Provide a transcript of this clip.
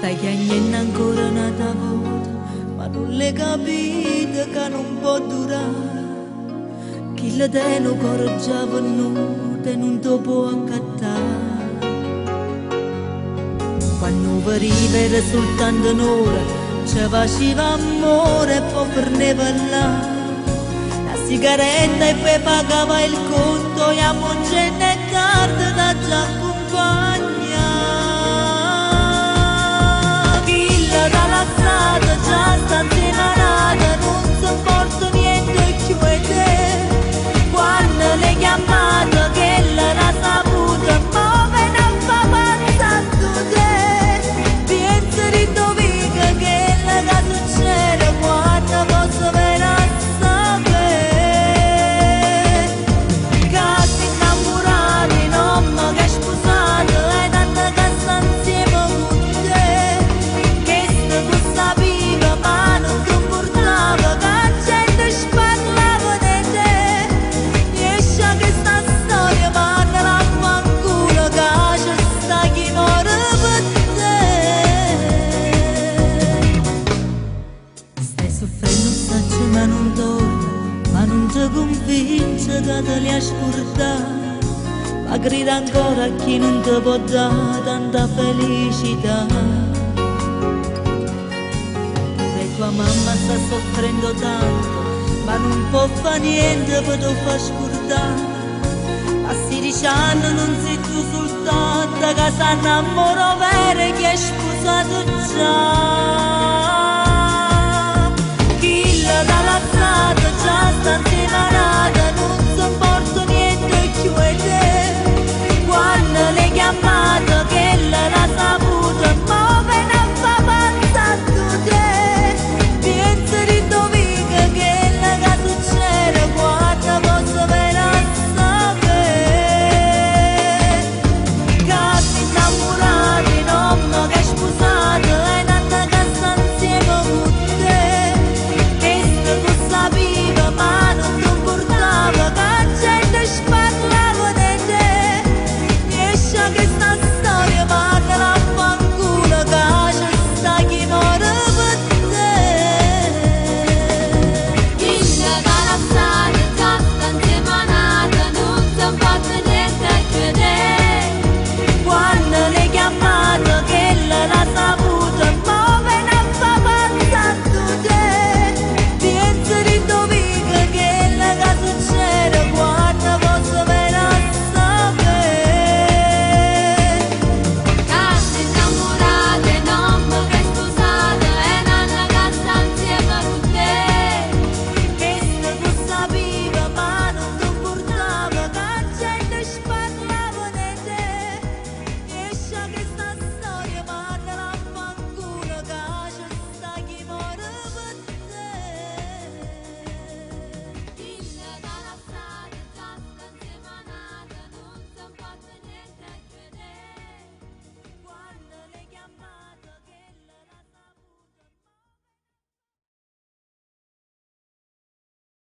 Stai chiagnendo ancora una volta, ma non le capite che non può durare. Chi le tiene il cuore già venuto e non ti può accattare. Quando veniva era soltanto un'ora, ci faceva amore e poi per parlare. La sigaretta e poi pagava il conto e a mongenne e carta da già accompagna. Chi dalla strada già sta semanata, non sopporto niente più e te. Quando le chiamate che l'ha saputa, muove non fa passando te. Pensa di dovica che la succede quando posso venire a sapere. Casi innamorati, non che sposate e tanta casa insieme con te. Che sta tu sapiva ma non ti importava, che la gente sparlava di te. Riesce che sta storia vanno a fanculo, che c'è sta chi muore per te. Stai soffrendo staccio ma non torna, ma non ti convince che te li hai scordati. Ma grida ancora a chi non ti può dare tanta felicità. Se tua mamma sta soffrendo tanto, ma non può fare niente per te far scordare. A 16 anni non sei tu soltanto, che si innamora vero che è sposato già.